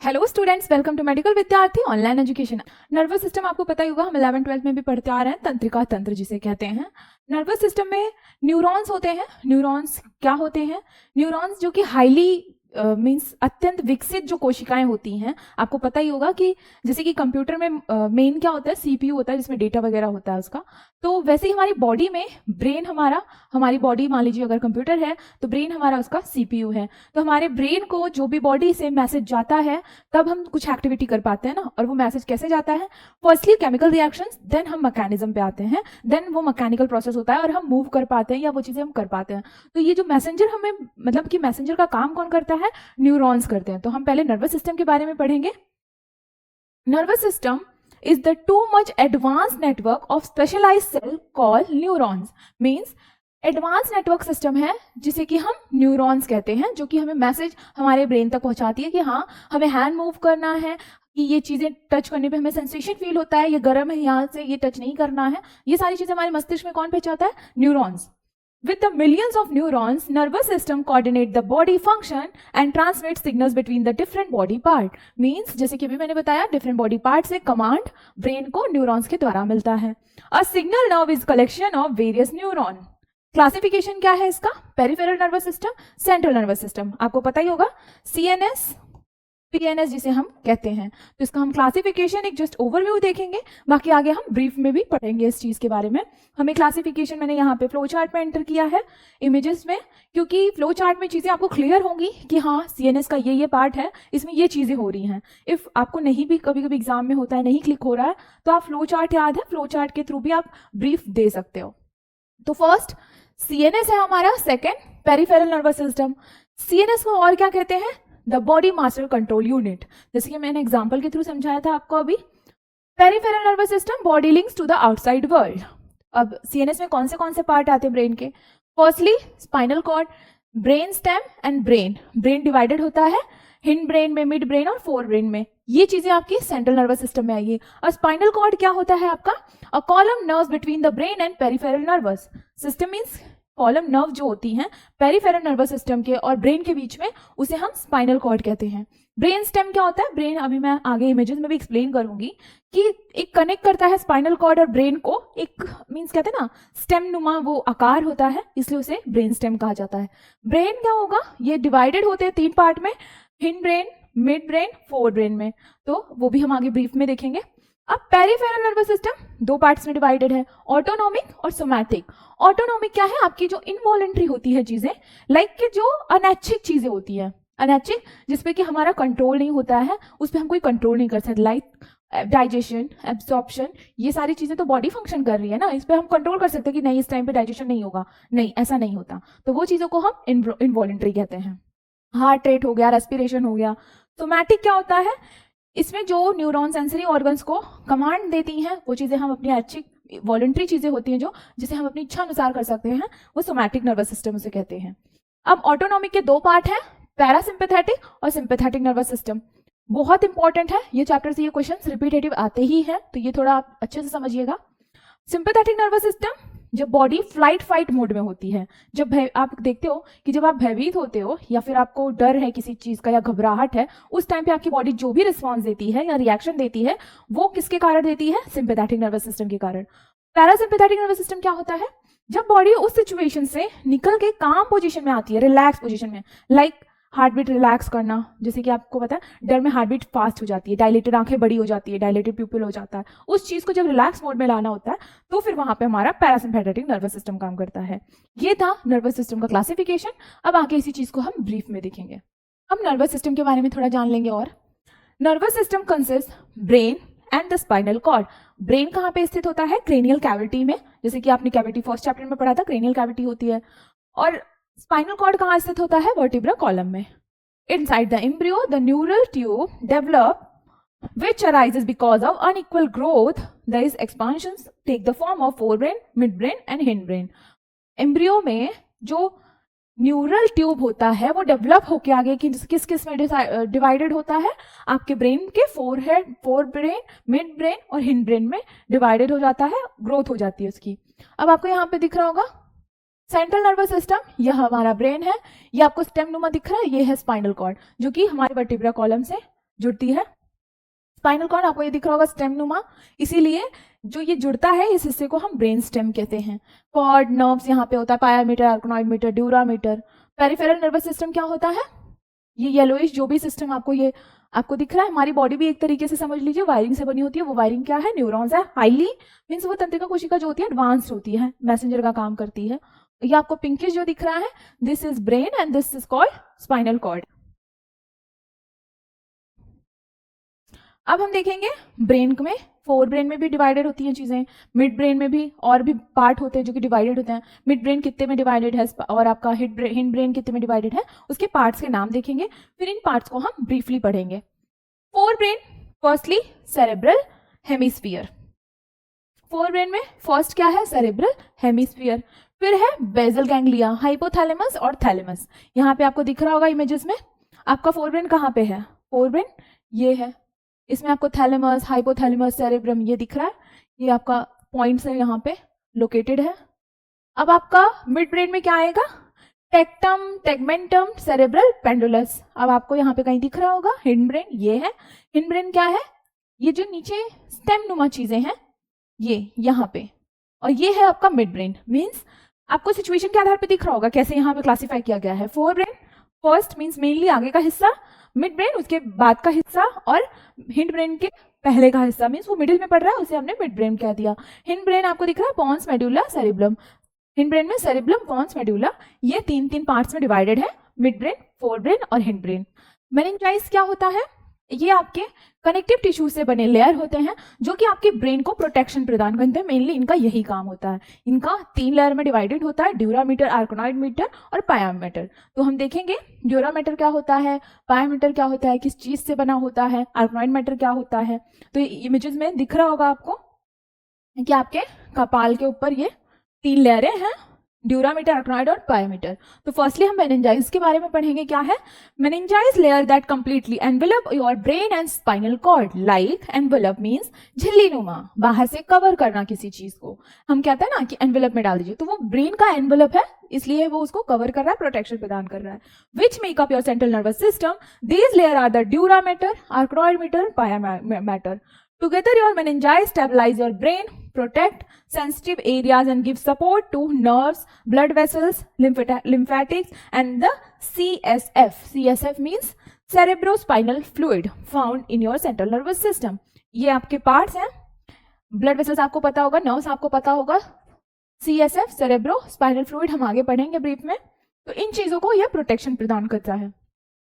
Hello students, welcome to medical Vidyarthi online education. Nervous system आपको पता ही होगा, हम 11th-12th में भी पढ़ते आ रहे हैं, तंत्रिका तंत्र जिसे कहते हैं। नर्वस सिस्टम में न्यूरॉन्स होते हैं। न्यूरॉन्स क्या होते हैं? न्यूरॉन्स जो कि हाईली मींस अत्यंत विकसित जो कोशिकाएं होती हैं। आपको पता ही होगा कि जैसे कि कंप्यूटर में मेन क्या होता है, सीपीयू होता है जिसमें डेटा वगैरह होता है उसका। तो वैसे ही हमारी बॉडी में ब्रेन हमारी बॉडी मान लीजिए अगर कंप्यूटर है तो ब्रेन हमारा उसका सीपीयू है। तो हमारे ब्रेन को जो भी बॉडी से मैसेज जाता है तब हम कुछ एक्टिविटी कर पाते हैं ना। और वो मैसेज कैसे जाता है? फर्स्टली केमिकल रिएक्शंस, देन हम मैकेनिज्म पे आते हैं, देन वो मैकेनिकल प्रोसेस होता है और हम मूव कर पाते हैं या वो चीजें हम कर पाते हैं। तो ये जो मैसेंजर हमें मतलब कि मैसेंजर का काम कौन करता है? न्यूरॉन्स करते हैं। तो हम पहले नर्वस सिस्टम के बारे में पढ़ेंगे। Nervous system is the too much advanced network of specialized cell called neurons। means advance network system है जिसे कि हम न्यूरॉन्स कहते हैं, जो कि हमें मैसेज हमारे ब्रेन तक पहुंचाती है कि हाँ हमें हैंड मूव करना है, कि ये चीजें टच करने पे हमें सेंसेशन फील होता है, ये गर्म है यहाँ से, ये टच नहीं करना है। ये सारी चीजें हमारे मस्तिष्क में कौन पहुंचाता है? Neurons. With the millions of neurons, nervous system coordinate the body function and transmit signals between the different body part। Means जैसे कि अभी मैंने बताया, different body part से command brain को neurons के द्वारा मिलता है। A signal nerve is collection of various neuron। Classification क्या है इसका? Peripheral nervous system, central nervous system. आपको पता ही होगा सीएनएस, पीएनएस जिसे हम कहते हैं। तो इसका हम क्लासिफिकेशन एक जस्ट ओवरव्यू देखेंगे, बाकी आगे हम ब्रीफ में भी पढ़ेंगे इस चीज के बारे में। हमें क्लासिफिकेशन मैंने यहाँ पे फ्लो चार्ट में एंटर किया है इमेजेस में, क्योंकि फ्लो चार्ट में चीजें आपको क्लियर होंगी कि हाँ सीएनएस का ये पार्ट है, इसमें ये चीजें हो रही हैं। इफ आपको नहीं भी कभी कभी एग्जाम में होता है, नहीं क्लिक हो रहा है, तो आप फ्लो चार्ट याद है, फ्लो चार्ट के थ्रू भी आप ब्रीफ दे सकते हो। तो फर्स्ट सीएनएस है हमारा, second peripheral nervous system. CNS को और क्या कहते हैं? The body master control unit. जैसे कि मैंने एग्जांपल के थ्रू समझाया था आपको अभी। Peripheral nervous system, body links to the outside world. अब सीएनएस में कौन से पार्ट आते हैं ब्रेन के? Firstly spinal cord, brain stem and brain. Brain divided होता है हिंड ब्रेन में, मिड ब्रेन और फोर ब्रेन में। ये चीजें आपकी सेंट्रल नर्वस सिस्टम में आएगी। और स्पाइनल कॉर्ड क्या होता है आपका? A column nerves between the brain and peripheral nervous system. Means column nerve जो होती हैं पेरिफेरल नर्वस सिस्टम के और ब्रेन के बीच में, उसे हम स्पाइनल कॉर्ड कहते हैं। ब्रेन स्टेम क्या होता है? ब्रेन अभी मैं आगे इमेजेस में भी एक्सप्लेन करूंगी कि एक कनेक्ट करता है स्पाइनल कॉर्ड और ब्रेन को। एक मींस कहते हैं ना स्टेम नुमा वो आकार होता है, इसलिए उसे ब्रेन स्टेम कहा जाता है। ब्रेन क्या होगा? ये डिवाइडेड होते हैं 3 पार्ट में, hind brain, mid brain, fore brain में। तो वो भी हम आगे ब्रीफ में देखेंगे। अब पेरिफेरल नर्वस सिस्टम 2 पार्ट्स में डिवाइडेड है, ऑटोनोमिक और सोमैटिक। ऑटोनोमिक क्या है? आपकी जो इनवॉलेंट्री होती है चीजें, लाइक कि जो अनैच्छिक चीजें होती है, अनैच्छिक जिसपे कि हमारा कंट्रोल नहीं होता है, उस पर हम कोई कंट्रोल नहीं कर सकते, लाइक डाइजेशन, एब्सॉर्प्शन, ये सारी चीजें तो बॉडी फंक्शन कर रही है ना, इस पे हम कंट्रोल कर सकते हैं कि नहीं इस टाइम पे डाइजेशन नहीं होगा, नहीं ऐसा नहीं होता। तो वो चीजों को हम इनवॉलेंट्री कहते हैं। हार्ट रेट हो गया, रेस्पिरेशन हो गया। सोमैटिक क्या होता है? इसमें जो न्यूरॉन सेंसरी ऑर्गन्स को कमांड देती हैं, वो चीजें हम अपनी ऐच्छिक वॉलंटरी चीजें होती हैं जो जिसे हम अपनी इच्छा अनुसार कर सकते हैं, वो सोमैटिक नर्वस सिस्टम उसे कहते हैं। अब ऑटोनॉमिक के 2 पार्ट हैं, पैरासिम्पैथेटिक और सिंपैथेटिक नर्वस सिस्टम। बहुत इंपॉर्टेंट है ये चैप्टर से, ये क्वेश्चन रिपीटेटिव आते ही हैं, तो ये थोड़ा आप अच्छे से समझिएगा। सिंपैथेटिक नर्वस सिस्टम जब बॉडी फ्लाइट फाइट मोड में होती है, जब आप देखते हो कि जब आप भयभीत होते हो या फिर आपको डर है किसी चीज का या घबराहट है, उस टाइम पे आपकी बॉडी जो भी रिस्पॉन्स देती है या रिएक्शन देती है, वो किसके कारण देती है? सिंपैथेटिक नर्वस सिस्टम के कारण। पैरासिम्पैथेटिक नर्वस सिस्टम क्या होता है? जब बॉडी उस सिचुएशन से निकल के काम पोजिशन में आती है, रिलैक्स पोजिशन में, लाइक हार्ट बीट रिलैक्स करना, जैसे कि आपको पता है डर में हार्ट बीट फास्ट हो जाती है, डायलेटेड आंखें बड़ी हो जाती है, डायलेटेड प्यूपिल हो जाता है, उस चीज को जब रिलैक्स मोड में लाना होता है तो फिर वहां पे हमारा पैरासिम्पैथेटिक नर्वस सिस्टम काम करता है। ये था नर्वस सिस्टम का क्लासिफिकेशन। अब आगे इसी चीज को हम ब्रीफ में देखेंगे। अब नर्वस सिस्टम के बारे में थोड़ा जान लेंगे। और nervous system consist brain and the spinal cord. Brain कहाँ पे स्थित होता है? क्रेनियल कैविटी में, जैसे कि आपने कैविटी फर्स्ट चैप्टर में पढ़ा था, क्रेनियल कैविटी होती है। और स्पाइनल कॉर्ड कहाँ स्थित होता है? वर्टिब्रा कॉलम में। Inside the embryo, the neural tube develop, which arises because of unequal growth. These expansions take the form of forebrain, midbrain and hindbrain. Embryo में जो न्यूरल ट्यूब होता है वो डेवलप होके आगे किस किस में डिवाइडेड होता है? आपके ब्रेन के फोर ब्रेन, मिड ब्रेन और हिंड ब्रेन में डिवाइडेड हो जाता है, ग्रोथ हो जाती है उसकी। अब आपको यहाँ पे दिख रहा होगा सेंट्रल नर्वस सिस्टम, यह हमारा ब्रेन है, ये आपको स्टेम नुमा दिख रहा है, ये है स्पाइनल कॉर्ड जो कि हमारे वर्टिब्रा कॉलम से जुड़ती है। स्पाइनल कॉर्ड आपको ये दिख रहा होगा स्टेम नुमा, इसीलिए जो ये जुड़ता है इस हिस्से को हम ब्रेन स्टेम कहते हैं। कॉर्ड नर्व्स यहाँ पे होता है, pia mater, arachnoid mater, dura mater. Peripheral nervous system क्या होता है, ये येलोइश जो भी सिस्टम आपको दिख रहा है, हमारी बॉडी भी एक तरीके से समझ लीजिए वायरिंग से बनी होती है। वो वायरिंग क्या है, न्यूरॉन्स है। हाईली मीन्स वो तंत्रिका कोशिका जो होती है एडवांस्ड होती है, मैसेंजर का काम करती है। ये आपको पिंकिश जो दिख रहा है, this is brain and this is called spinal cord. अब हम देखेंगे ब्रेन में, फोर ब्रेन में भी डिवाइडेड होती हैं चीजें, मिड ब्रेन में भी और भी पार्ट होते हैं जो कि डिवाइडेड होते हैं। मिड ब्रेन कितने में डिवाइडेड है और आपका हिंड ब्रेन कितने में डिवाइडेड है, उसके पार्ट्स के नाम देखेंगे, फिर इन पार्ट्स को हम ब्रीफली पढ़ेंगे। Fore brain, firstly cerebral hemisphere. Four brain में फर्स्ट क्या है, सेरेब्रल हेमिस्फीयर। फिर है बेसल गैंग्लिया, हाइपोथैलेमस और थैलेमस। यहाँ पे आपको दिख रहा होगा इमेजेस में, आपका फोर ब्रेन कहाँ पे है, फोर ब्रेन ये है, इसमें आपको थैलेमस, हाइपोथैलेमस, सेरेब्रम ये दिख रहा है, ये आपका पॉइंट्स है यहाँ पे लोकेटेड है। अब आपका मिड ब्रेन में क्या आएगा, टेक्टम, टेगमेंटम, सेरेब्रल पेंडुलस। अब आपको यहाँ पे कहीं दिख रहा होगा हिंड ब्रेन, ये है। हिंड ब्रेन क्या है, ये जो नीचे स्टेम नुमा चीजें हैं ये यहाँ पे, और ये है आपका मिड ब्रेन। मीन्स आपको सिचुएशन के आधार पे दिख रहा होगा कैसे यहाँ पे क्लासिफाई किया गया है। Fore brain first means mainly आगे का हिस्सा, मिड ब्रेन उसके बाद का हिस्सा, और हिंड ब्रेन के पहले का हिस्सा मीन्स वो मिडिल में पड़ रहा है, उसे हमने मिड ब्रेन कह दिया। हिंड ब्रेन आपको दिख रहा है pons, medulla, cerebellum. Hind brain में सेरिब्लम, पॉन्स, मेडुला ये तीन तीन पार्ट्स में डिवाइडेड है, मिड ब्रेन, फोर ब्रेन और हिंड ब्रेन। मेनिंजाइस क्या होता है, ये आपके कनेक्टिव टिश्यू से बने लेयर होते हैं जो कि आपके ब्रेन को प्रोटेक्शन प्रदान करते हैं। मेनली इनका यही काम होता है। इनका तीन लेयर में डिवाइडेड होता है, ड्यूरामीटर, आर्कनॉइड मीटर और पायामीटर। तो हम देखेंगे ड्यूरामीटर क्या होता है, पायामीटर क्या होता है, किस चीज से बना होता है, आर्कनॉइड मीटर क्या होता है। तो इमेजेस में दिख रहा होगा आपको कि आपके कपाल के ऊपर ये तीन लेयरें हैं, ड्यूरामीटर, आर्कनॉइड और पायामीटर। तो फर्स्टली हम मेनिंजाइज के बारे में पढ़ेंगे। क्या है meninges, layer that completely envelop your brain and spinal cord. Like envelop means झिल्ली नुमा, बाहर से कवर करना किसी चीज को। हम कहते हैं ना कि एनवेलप में डाल दीजिए, तो वो ब्रेन का एनवेलप है, इसलिए वो उसको कवर कर रहा है, प्रोटेक्शन प्रदान कर रहा है। Which make up your central nervous system. These layer are the dura mater, arachnoid mater, pia mater. Together, your meninges stabilize your brain, protect sensitive areas and give support to nerves, blood vessels, lymphatics and the CSF. CSF means cerebrospinal fluid found in your central nervous system. ये आपके parts हैं, blood vessels आपको पता होगा, nerves आपको पता होगा, CSF cerebrospinal fluid हम आगे पढ़ेंगे ब्रीफ में। तो इन चीजों को यह प्रोटेक्शन प्रदान करता है।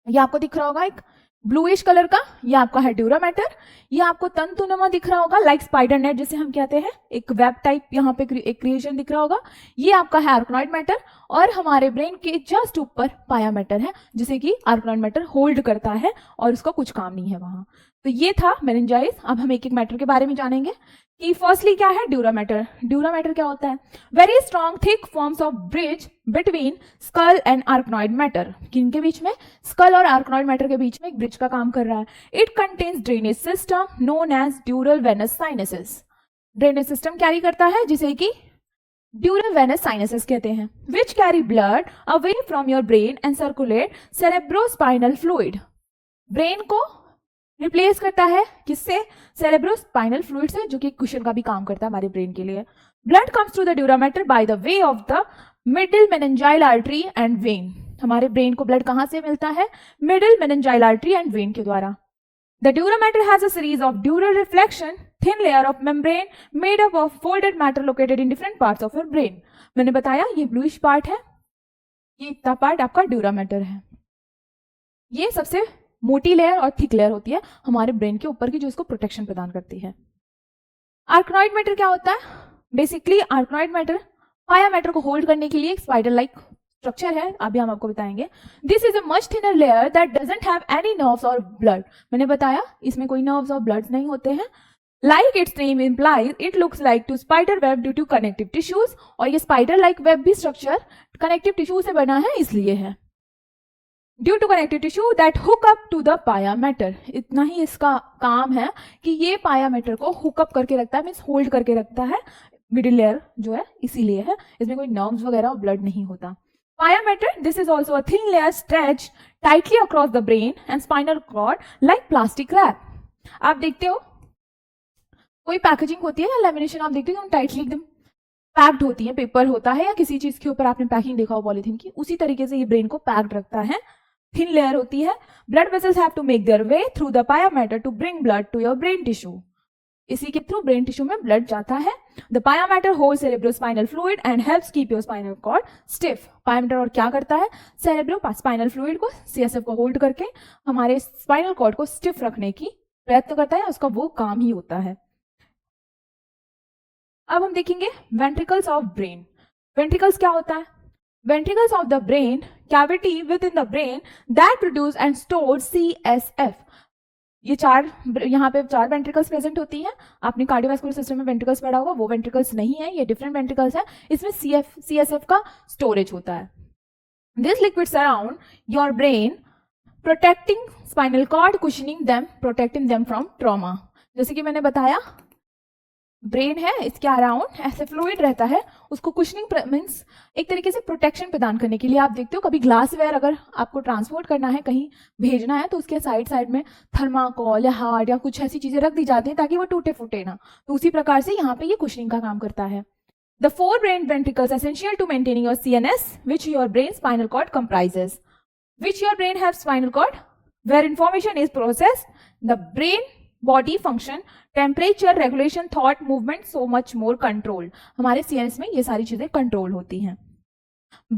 ये आपको दिख रहा होगा एक ब्लूइश कलर का, ये आपका है ड्यूरामीटर। ये आपको तंतुनुमा दिख रहा होगा, लाइक स्पाइडर नेट जिसे हम कहते हैं, एक वेब टाइप यहाँ पे एक क्रिएशन दिख रहा होगा। ये आपका है आर्कनॉइड मैटर, और हमारे ब्रेन के जस्ट ऊपर पायामीटर है जिसे कि आर्कनॉइड मैटर होल्ड करता है और उसका कुछ काम नहीं है वहां। तो ये था मेनिंजाइज। अब हम एक एक मैटर के बारे में जानेंगे कि फर्स्टली क्या है ड्यूरामीटर। ड्यूरामीटर क्या होता है, very strong thick forms of bridge between skull and arachnoid mater. किनके बीच में, स्कल और आर्कनॉइड मैटर के बीच में एक ब्रिज का काम कर रहा है। It contains drainage system known as dural venous sinuses. Drainage system carry करता है जिसे कि ड्यूरल वेनस साइनसेस कहते हैं, which carry blood away from your brain and circulate cerebrospinal fluid. Brain को रिप्लेस करता है किससे, सेरेब्रोस्पाइनल फ्लूइड से, जो कि कुशन का भी काम करता है हमारे ब्रेन के लिए। Blood comes to the dura mater by the way of the middle meningeal artery and vein. हमारे ब्रेन को ब्लड कहां से मिलता है, middle meningeal artery and vein के द्वारा। The dura mater has a series of dural reflection thin layer of membrane made up of folded mater located in different parts of your brain. मैंने बताया ये ब्लूइश पार्ट है, ये इतना part आपका dura mater है। ये सबसे मोटी लेयर और थिक लेयर होती है हमारे ब्रेन के ऊपर की, जो इसको प्रोटेक्शन प्रदान करती है। आर्कनॉइड मैटर क्या होता है, बेसिकली आर्कनॉइड मैटर पायामीटर को होल्ड करने के लिए एक स्पाइडर लाइक स्ट्रक्चर है, अभी हम आपको बताएंगे। This is a much thinner layer that doesn't have any nerves और ब्लड। मैंने बताया इसमें कोई नर्व्स और ब्लड नहीं होते हैं। Like its name implies, it looks like to spider web due to connective tissues, और ये spider like web भी स्ट्रक्चर कनेक्टिव टिश्यू से बना है इसलिए है। Due to connective tissue that hook up to the pia mater. इतना ही इसका काम है कि ये पायामीटर को हुकअप करके रखता है, मीन्स होल्ड करके रखता है, मिडिल लेयर जो है इसीलिए है, इसमें कोई नर्व्स वगैरह और ब्लड नहीं होता। Pia mater, this is also a thin layer stretched tightly across the brain and spinal cord like plastic wrap. आप देखते हो कोई पैकेजिंग होती है या लेमिनेशन आप देखते हो टाइटली एकदम पैक्ड होती है, पेपर होता है या किसी चीज के ऊपर आपने पैकिंग देखा हो पॉलीथीन की, उसी तरीके से ये ब्रेन को पैक्ड रखता है, थिन लेयर होती है. Blood vessels have to make their way through the pia mater to bring blood to your brain tissue. इसी के थ्रू ब्रेन टिश्यू में ब्लड जाता है. The pia mater holds cerebrospinal fluid and helps keep your spinal cord stiff. Pia mater और क्या करता है, cerebrospinal fluid को, सीएसएफ को होल्ड करके हमारे स्पाइनल कॉर्ड को स्टिफ रखने की प्रयत्न करता है, उसका वो काम ही होता है. अब हम देखेंगे वेंट्रिकल्स ऑफ ब्रेन. वेंट्रिकल्स क्या होता है? Ventricles of the brain cavity with in the brain that produce and store CSF. ये यहाँ पे चार वेंट्रिकल्स प्रेजेंट होती हैं. आपने कार्डियोवास्कुलर सिस्टम में वेंट्रिकल्स पढ़ा होगा, वो वेंट्रिकल्स नहीं है, ये डिफरेंट वेंट्रिकल्स है. इसमें CSF का स्टोरेज होता है. This liquid surround your brain protecting spinal cord, cushioning them, protecting them from trauma. जैसे कि मैंने बताया ब्रेन है, इसके अराउंड ऐसे फ्लूइड रहता है, उसको कुशनिंग मीन्स एक तरीके से प्रोटेक्शन प्रदान करने के लिए. आप देखते हो कभी ग्लासवेयर अगर आपको ट्रांसपोर्ट करना है, कहीं भेजना है, तो उसके साइड साइड में थर्माकोल या हार्ड या कुछ ऐसी चीजें रख दी जाती हैं ताकि वो टूटे फूटे ना. तो उसी प्रकार से यहाँ पे ये कुशनिंग का काम करता है. The 4 brain ventricles essential to maintaining your CNS, which your brain spinal cord comprises. Which your brain have spinal cord, where information is processed, the brain body function, temperature regulation, thought, movement, so much more control. हमारे CNS में ये सारी चीजें control होती हैं.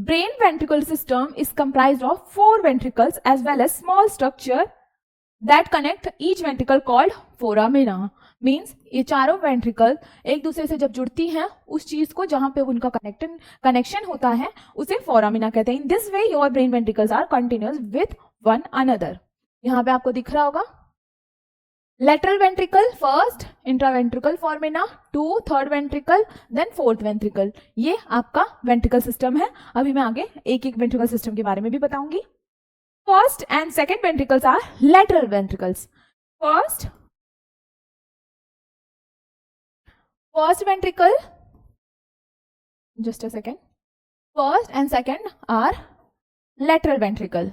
Brain ventricle system is comprised of 4 ventricles as well as small structure that connect each ventricle called foramina. Means ये चारों ventricle एक दूसरे से जब जुड़ती हैं, उस चीज को जहां पे उनका कनेक्शन होता है उसे फोरामिना कहते हैं. In this way your brain ventricles are continuous with one another. यहाँ पे आपको दिख रहा होगा lateral ventricle first, intraventricular foramina 2, third ventricle, then fourth ventricle. ये आपका वेंट्रिकल सिस्टम है. अभी मैं आगे एक एक वेंट्रिकल सिस्टम के बारे में भी बताऊंगी. First and second ventricles are lateral ventricles. First ventricle, just a second. First and second are lateral ventricle.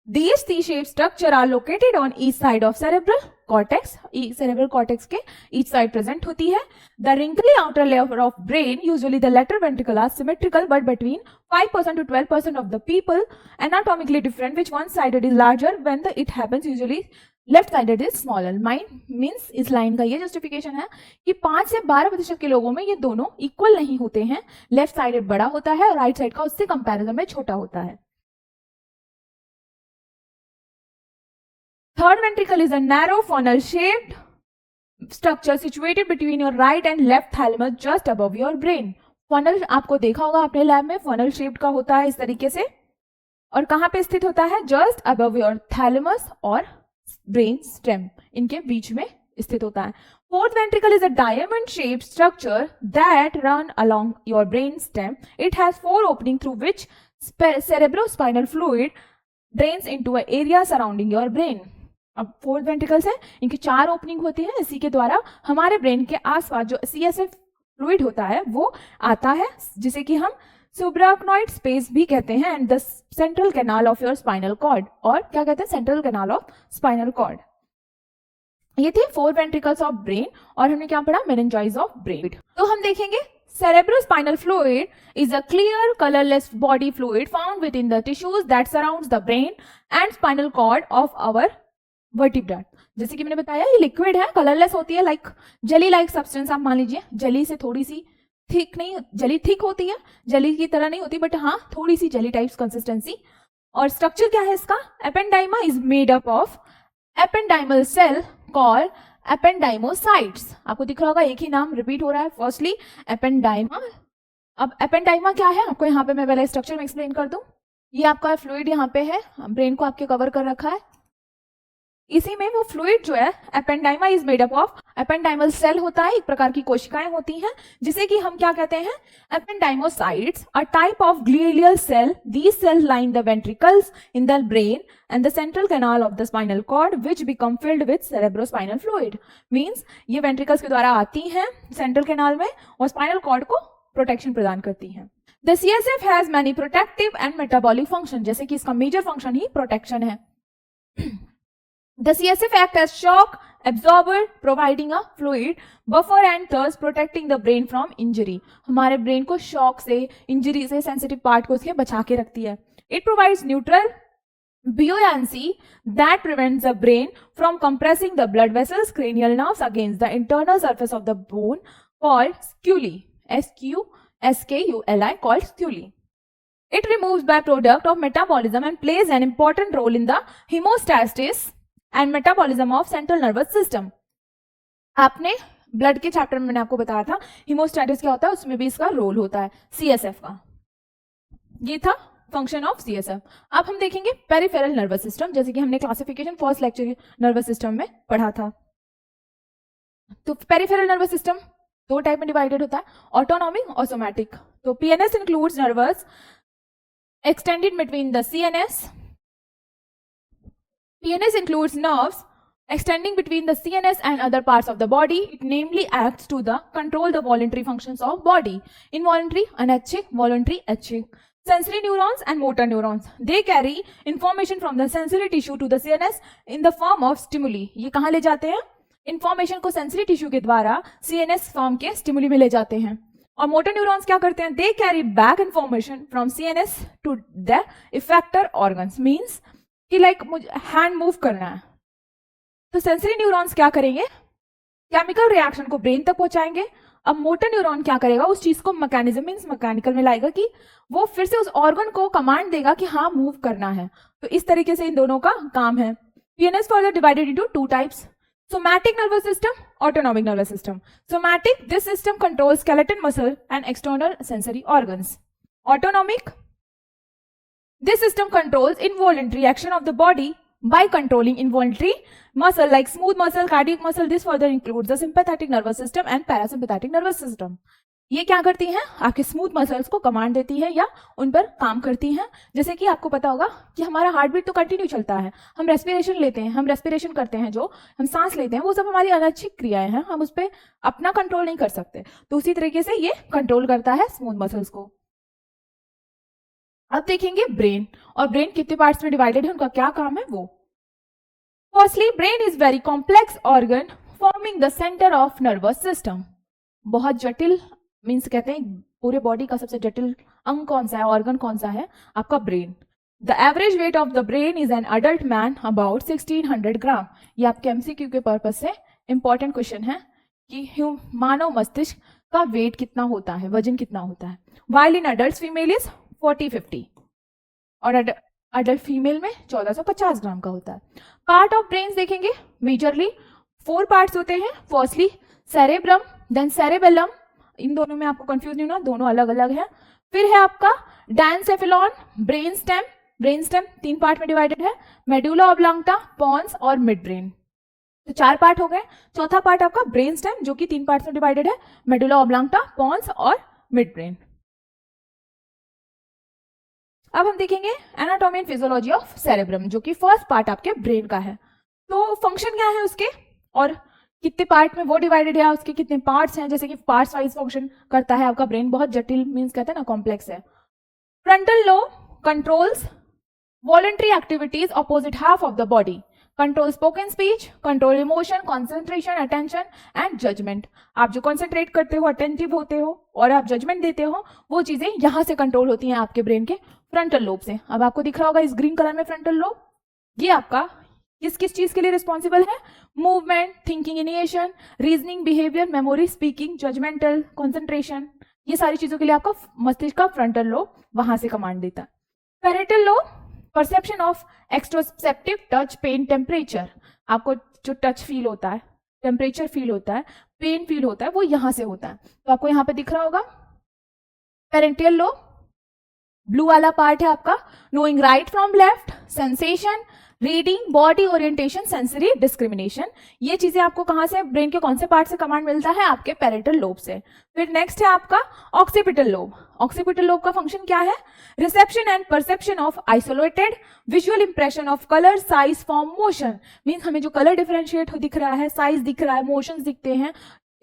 These C-shaped structure are located on each side of cerebral cortex. Cerebral cortex के each side present होती है. The wrinkly outer layer of brain, usually the lateral ventricle, are symmetrical, but between 5% to 12% of the people anatomically different, which one sided is larger when it happens usually left sided is smaller. Mine means इस line का ये justification है कि 5 से 12% के लोगों में ये दोनों इक्वल नहीं होते हैं. लेफ्ट साइडेड बड़ा होता है और राइट साइड का उससे कंपैरिजन में छोटा होता है. Third ventricle is a narrow funnel shaped structure situated between your right and left thalamus just above your brain. Funnel आपको देखा होगा अपने लैब में, फनल शेप्ड का होता है इस तरीके से, और कहां पे स्थित होता है? जस्ट अबव योर थैलेमस और ब्रेन स्टेम, इनके बीच में स्थित होता है. Fourth ventricle is a diamond shaped structure that run along your brain stem. It has 4 opening through which cerebrospinal fluid drains into an area surrounding your brain. अब fourth ventricles है, इनकी 4 opening होती है. इसी के द्वारा हमारे ब्रेन के आसपास जो CSF फ्लूइड होता है वो आता है, जिसे कि हम सुब्राक्नॉइड स्पेस भी कहते हैं, and the central canal of your spinal cord. और क्या कहते हैं? Central canal of spinal cord. ये थे 4 वेंट्रिकल्स ऑफ ब्रेन. और हमने क्या पढ़ा? मेनिंजाइज ऑफ ब्रेन. तो हम देखेंगे cerebrospinal fluid is a clear colorless body fluid found within the tissues that surrounds the brain and spinal cord of our vertebrate. जैसे कि मैंने बताया ये लिक्विड है, कलरलेस होती है, लाइक जेली लाइक सब्सटेंस. आप मान लीजिए जेली से थोड़ी सी थिक नहीं, जेली थिक होती है, जेली की तरह नहीं होती, बट हाँ थोड़ी सी जेली टाइप्स कंसिस्टेंसी. और स्ट्रक्चर क्या है इसका? Ependyma is made up of ependymal cell called ependymocytes. आपको दिख रहा होगा एक ही नाम रिपीट हो रहा है. फर्स्टली एपेंडाइमा. अब एपेंडाइमा क्या है आपको यहाँ पे मैं पहले स्ट्रक्चर में एक्सप्लेन कर दूं. ये आपका फ्लूइड यहाँ पे है, ब्रेन को आपके कवर कर रखा है. इसी में वो फ्लूइड जो है ependyma is made up of ependymal cell होता है, एक प्रकार की कोशिकाएं होती हैं जिसे कि हम क्या कहते हैं? Ependymocytes. A type of glial cell. These cells line the ventricles in the brain and the central canal of the spinal cord which become filled with cerebrospinal fluid. Means ये वेंट्रिकल्स के द्वारा आती हैं सेंट्रल कैनाल में और spinal cord को protection प्रदान करती हैं. The CSF has many protective and metabolic function, जैसे कि इसका मेजर फंक्शन ही प्रोटेक्शन है. The CSF act as shock absorber, providing a fluid buffer and thus protecting the brain from injury. हमारे brain को शॉक से, इंजरी से, sensitive part को उसके बचा के रखती है. It provides neutral buoyancy that prevents the brain from compressing the blood vessels, cranial nerves against the internal surface of the bone called sculi. S-Q-S-K-U-L-I, called sculi. It removes byproduct of metabolism and plays an important role in the hemostasis and metabolism of central nervous system. आपने blood के chapter में मैंने आपको बताया था हीमोस्टैटिस क्या होता है, उसमें भी इसका रोल होता है CSF का. ये था फंक्शन ऑफ CSF. अब हम देखेंगे पेरिफेरल नर्वस सिस्टम, जैसे कि हमने classification first lecture nervous system में पढ़ा था. तो पेरिफेरल नर्वस सिस्टम दो टाइप में डिवाइडेड होता है, ऑटोनॉमिक और सोमैटिक. तो PNS includes nervous extended between the CNS. PNS includes nerves extending between the CNS and other parts of the body. It namely acts to control the voluntary functions of body. Involuntary, anaichik, voluntary, aichik. Sensory neurons and motor neurons. They carry information from the sensory tissue to the CNS in the form of stimuli. ये कहाँ ले जाते हैं? Information को sensory tissue के द्वारा CNS form के stimuli में ले जाते हैं. और मोटर न्यूरॉन्स क्या करते हैं? They carry back information from CNS to the effector organs. Means कि लाइक मुझे हैंड मूव करना है तो सेंसरी न्यूरॉन्स क्या करेंगे? केमिकल रिएक्शन को ब्रेन तक पहुंचाएंगे. अब मोटर न्यूरॉन क्या करेगा? उस चीज को मैकेनिज्म मीन्स मैकेनिकल में लाएगा कि वो फिर से उस ऑर्गन को कमांड देगा कि हाँ मूव करना है. तो इस तरीके से इन दोनों का काम है. PNS further divided into two types. Somatic nervous system, autonomic nervous system. Somatic, this system controls skeletal muscle and external sensory organs. Autonomic, this system controls involuntary action of the body by controlling involuntary muscle like smooth muscle, cardiac muscle. This further includes the sympathetic nervous system and parasympathetic nervous system. ये क्या करती हैं? आपके smooth muscles को command देती है या उन पर काम करती हैं. जैसे कि आपको पता होगा कि हमारा हार्ट बीट तो कंटिन्यू चलता है, हम रेस्पिरेशन लेते हैं, हम रेस्पिरेशन करते हैं, जो हम सांस लेते हैं वो सब हमारी अनैच्छिक क्रियाएं हैं, हम उस पर अपना कंट्रोल नहीं कर सकते. तो उसी तरीके से ये कंट्रोल करता है स्मूथ मसल्स को. अब देखेंगे ब्रेन, और ब्रेन कितने पार्ट्स में डिवाइडेड है, उनका क्या काम है वो. Firstly, brain is very complex organ forming the centre of nervous system. बहुत जटिल मीन्स कहते हैं पूरे बॉडी का सबसे जटिल अंग कौन सा है, ऑर्गन कौन सा है? आपका brain. The average weight of the brain is an adult man about 1600 ग्राम. ये आपके MCQ के पर्पज से इंपॉर्टेंट क्वेश्चन है कि मानव मस्तिष्क का वेट कितना होता है, वजन कितना होता है. While in adult female is 40-50 और अडल्ट फीमेल में 1450 ग्राम का होता है. पार्ट ऑफ ब्रेन देखेंगे, मेजरली 4 पार्ट्स होते हैं. Firstly cerebrum, then cerebellum. इन दोनों में आपको कंफ्यूज नहीं होना, दोनों अलग अलग है. फिर है आपका diencephalon, brain stem. Brain stem 3 part में डिवाइडेड है, मेडुला ऑब्लांगटा, पॉन्स और मिड ब्रेन. तो 4 पार्ट हो गए. चौथा पार्ट आपका ब्रेन स्टेम जो कि 3 पार्ट्स में डिवाइडेड है, मेडुला ऑब्लांगटा, पॉन्स और मिड ब्रेन. अब हम देखेंगे anatomy and physiology of cerebrum जो कि फर्स्ट पार्ट आपके ब्रेन का है. तो फंक्शन क्या है उसके और कितने पार्ट में वो डिवाइडेड है, उसके कितने पार्ट्स हैं, जैसे कि पार्ट्स वाइज फंक्शन करता है आपका ब्रेन. बहुत जटिल मीन्स कहते हैं ना, कॉम्प्लेक्स है. Frontal lobe controls voluntary activities opposite half of the body. Control spoken speech, control emotion, concentration, attention and judgement. आप जो कॉन्सेंट्रेट करते हो, अटेंटिव होते हो और आप जजमेंट देते हो, वो चीजें यहाँ से कंट्रोल होती हैं आपके ब्रेन के फ्रंटल लोब से. अब आपको दिख रहा होगा इस ग्रीन कलर में फ्रंटल लोब. ये आपका किस किस चीज के लिए रिस्पॉन्सिबल है? Movement, thinking, initiation, reasoning, behaviour, memory, speaking, judgemental, concentration. ये सारी चीजों के लिए आपका मस्तिष्क का फ्रंटल लोब वहां से कमांड देता है. Parietal lobe, perception of exteroceptive touch, pain, temperature. आपको जो टच फील होता है, टेम्परेचर फील होता है, पेन फील होता है, वो यहां से होता है. तो आपको यहाँ पे दिख रहा होगा पेरेंटियल लोब. ब्लू वाला पार्ट है आपका knowing right from left, sensation, reading, body orientation, sensory discrimination. ये चीजें आपको कहां से, ब्रेन के कौन से पार्ट से कमांड मिलता है? आपके पैरेटल लोब से. फिर नेक्स्ट है आपका ऑक्सीपिटल लोब. ऑक्सीपिटल लोब का फंक्शन क्या है? Reception and perception of isolated visual impression of colour, size, form, motion. Means हमें जो कलर डिफरेंशिएट दिख रहा है, साइज दिख रहा है, मोशंस दिखते हैं,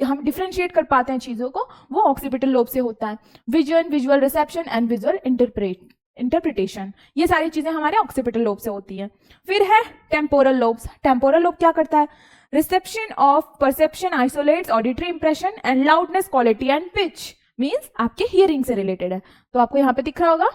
हम डिफरेंशिएट कर पाते हैं चीजों को, वो ऑक्सीपिटल लोब से होता है। Vision, visual reception and visual interpretation, ये सारी चीजें हमारे ऑक्सीपिटल लोब से होती हैं। फिर है टेम्पोरल लोब्स। टेम्पोरल लोब क्या करता है? Reception of perception, isolates auditory impression and loudness, quality and pitch, means आपके हियरिंग से रिलेटेड है। तो आपको यहाँ पे दिख रहा होगा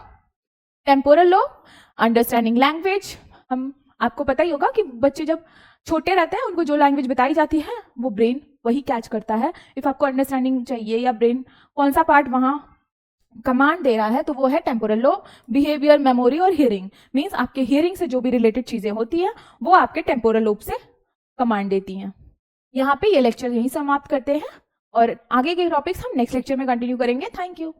टेम्पोरल लोब। अंडरस्टैंडिंग लैंग्वेज, हम आपको पता ही होगा कि बच्चे जब छोटे रहते हैं उनको जो लैंग्वेज बताई जाती है वो ब्रेन वही कैच करता है। इफ आपको अंडरस्टैंडिंग चाहिए या ब्रेन कौन सा पार्ट वहां कमांड दे रहा है तो वो है टेम्पोरल लोब। बिहेवियर, मेमोरी और हियरिंग, मींस आपके हियरिंग से जो भी रिलेटेड चीजें होती है वो आपके टेम्पोरल लोब से कमांड देती हैं। यहाँ पे ये लेक्चर यही समाप्त करते हैं और आगे के टॉपिक्स हम नेक्स्ट लेक्चर में कंटिन्यू करेंगे। Thank you.